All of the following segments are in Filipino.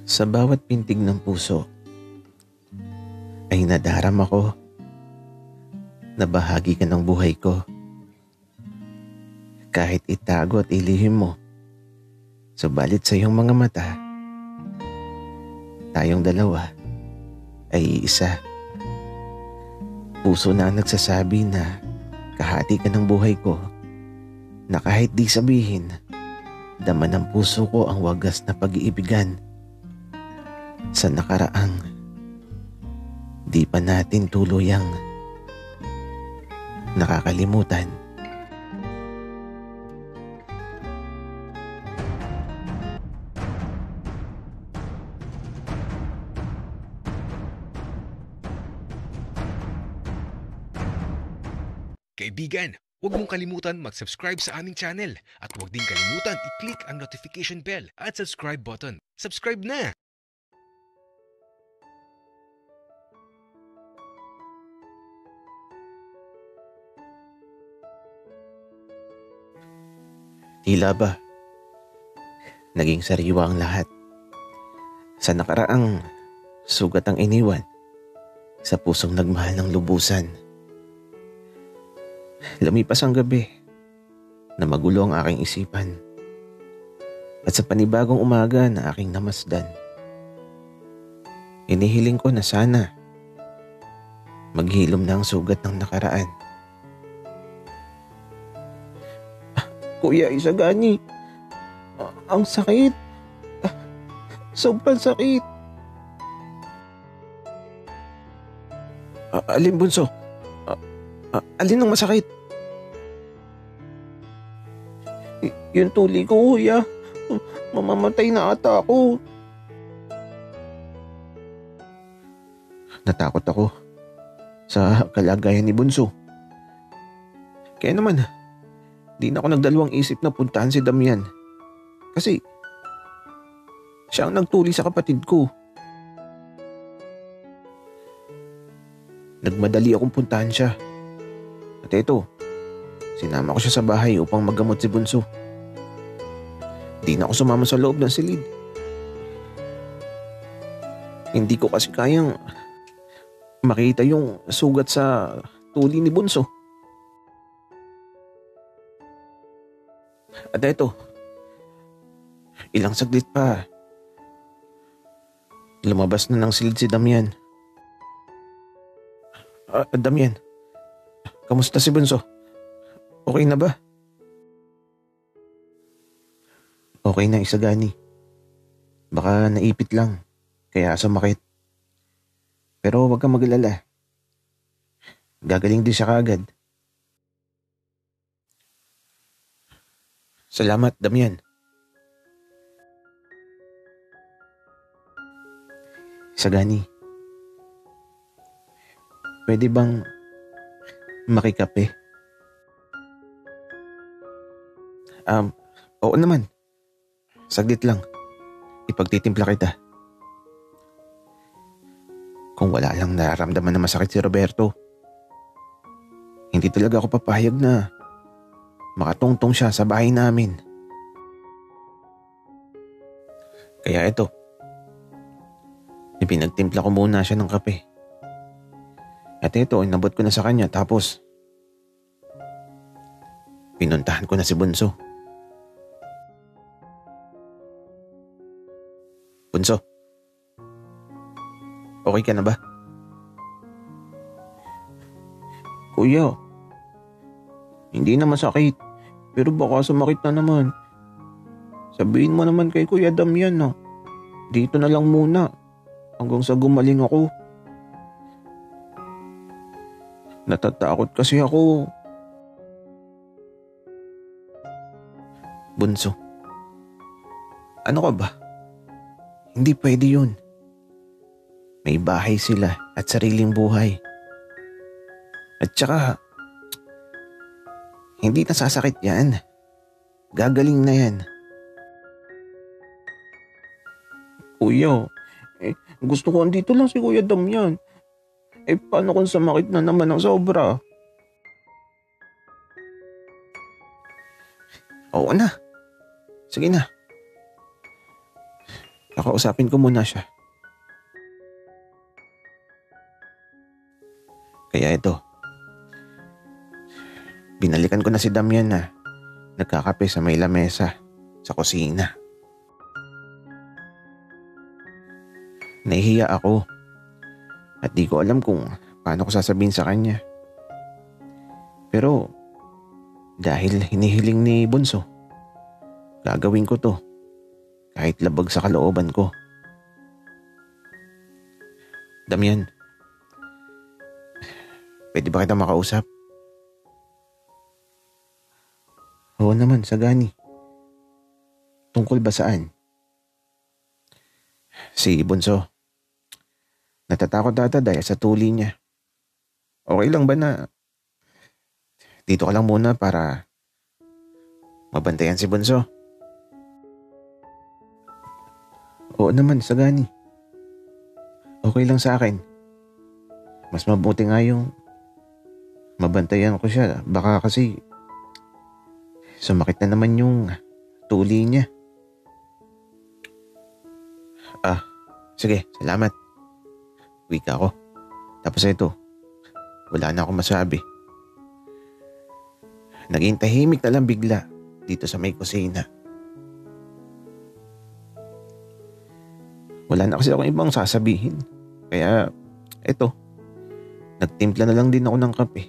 Sa bawat pintig ng puso ay nadaram ako na bahagi ka ng buhay ko. Kahit itago at ilihim mo, subalit sa iyong mga mata, tayong dalawa ay iisa. Puso na ang nagsasabi na kahati ka ng buhay ko, na kahit di sabihin, dama ng puso ko ang wagas na pag-iibigan sa nakaraang di pa natin tuluyang nakakalimutan. Kaibigan, huwag mong kalimutan mag-subscribe sa aming channel at huwag din kalimutan i-click ang notification bell at subscribe button. Subscribe na! Tila ba naging sariwa ang lahat. Sa nakaraang sugat ang iniwan sa pusong nagmahal ng lubusan. Lumipas ang gabi na magulo ang aking isipan at sa panibagong umaga na aking namasdan. Inihiling ko na sana maghilom na ang sugat ng nakaraan. Kuya Isagani, ang sakit. Sobrang sakit. Alin bunso? Alin ang masakit? Yung tuli ko, kuya. Mamamatay na ata ako. Natakot ako sa kalagayan ni Bunso. Kaya naman, di na ako nagdalawang isip na puntahan si Damian. Kasi siya ang nagtuli sa kapatid ko. Nagmadali akong puntahan siya. At eto, sinama ko siya sa bahay upang magamot si Bunso. Di na ako sumama sa loob ng silid. Hindi ko kasi kayang makita yung sugat sa tuli ni Bunso. At eto, ilang saglit pa, lumabas na ng silid si Damian. Damian, kamusta si Bunso? Okay na ba? Okay na, Isagani. Baka naipit lang, kaya sumakit. Pero huwag kang mag-alala. Gagaling din siya kaagad. Salamat, Damian. Isagani, pwede bang makikape? Oo naman. Saglit lang. Ipagtitimpla kita. Kung wala lang nararamdaman na masakit si Roberto, hindi talaga ako papayag na makatungtong siya sa bahay namin. Kaya ito, ipinagtimpla ko muna siya ng kape. At ito, inabot ko na sa kanya tapos pinuntahan ko na si Bunso. Bunso, okay ka na ba? Kuya, hindi na masakit. Pero baka sumakit na naman. Sabihin mo naman kay Kuya Damian na dito na lang muna hanggang sa gumaling ako. Natatakot kasi ako. Bunso, ano ka ba? Hindi pwede yun. May bahay sila at sariling buhay. At saka, hindi nasasakit yan. Gagaling na yan. Kuya, gusto ko andito lang si Kuya Damian. Paano kung sumakit na naman ng sobra? Oo na. Sige na. Kakausapin ko muna siya. Kaya ito, binalikan ko na si Damian na nagkakape sa may lamesa sa kusina. Nahihiya ako at di ko alam kung paano ko sasabihin sa kanya. Pero dahil hinihiling ni Bunso, gagawin ko to kahit labag sa kalooban ko. Damian, pwede ba kita makausap? Oo naman, Sagani. Tungkol ba saan? Si Bunso, natatakot ata dahil sa tuli niya. Okay lang ba na dito ka lang muna para mabantayan si Bunso? Oo naman, Sagani. Okay lang sa akin. Mas mabuti nga yung mabantayan ko siya. Baka kasi sumakit na naman yung tuli niya. Sige, salamat. Uwi ka ako. Tapos ito, wala na akong masabi. Naging tahimik na lang bigla dito sa may kusina. Wala na kasi akong ibang sasabihin. Kaya, eto, nagtimpla na lang din ako ng kape.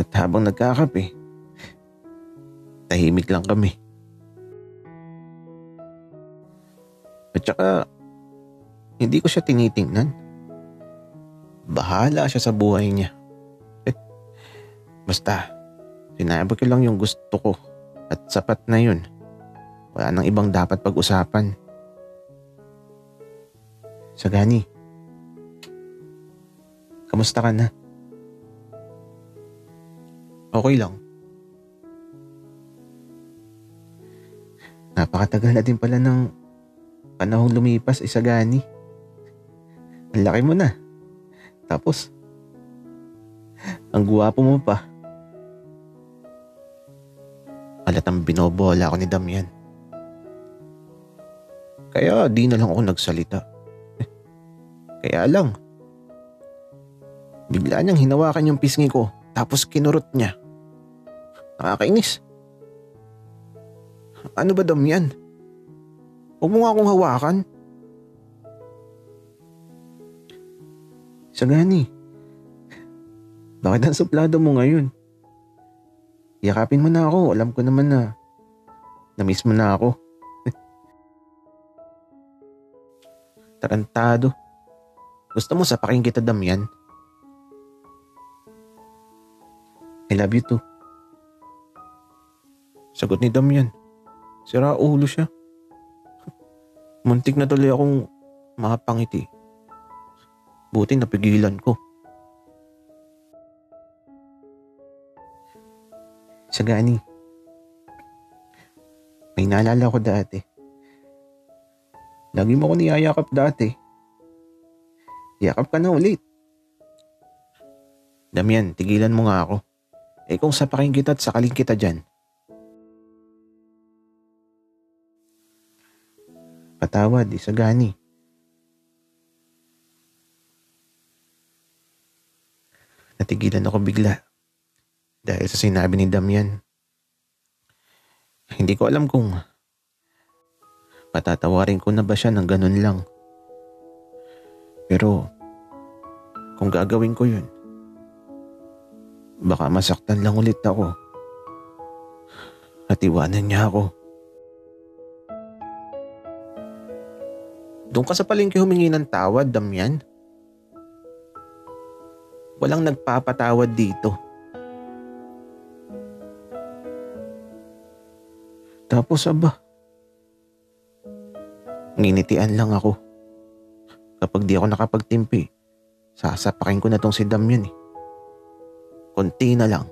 At habang nagkakape, tahimik lang kami. At saka, hindi ko siya tinitingnan. Bahala siya sa buhay niya. Basta, sinabi ko lang yung gusto ko at sapat na yun. Wala nang ibang dapat pag-usapan. Sagani, kamusta ka na? Okay lang. Napakatagal na din pala ng panahong lumipas, Sagani. Ang laki mo na. Tapos, ang guwapo mo pa. Halatang binobola ako ni Damian. Kaya di na lang ako nagsalita. Kaya lang, bigla niyang hinawakan yung pisngi ko tapos kinurot niya. Nakakainis. Ano ba, Damian? Huwag mo nga akong hawakan. Sagani, bakit ang suplado mo ngayon? Yakapin mo na ako. Alam ko naman na na-miss mo na ako. Tarantado. Gusto mo sapakin kita, Damian? I love you too. Sagot ni Damian. Sira ulo siya. Muntik na tuloy akong makapangiti. Buti napigilan ko. Sagani, may naalala ko dati. Lagi mo ko niyayakap dati. Yakap ka na ulit. Damian, tigilan mo nga ako. Kung sapakin kita at sakaling kita dyan. Patawad, Sagani. Natigilan ako bigla dahil sa sinabi ni Damian. Hindi ko alam kung patatawarin ko na ba siya ng ganun lang. Pero kung gagawin ko yun, baka masaktan lang ulit ako at iwanan niya ako. Doon ka sa palengke humingi ng tawad, Damian. Walang nagpapatawad dito. Tapos nginitian lang ako. Kapag di ako nakapagtimpi, sasapakin ko na tong si Damian. Konti na lang.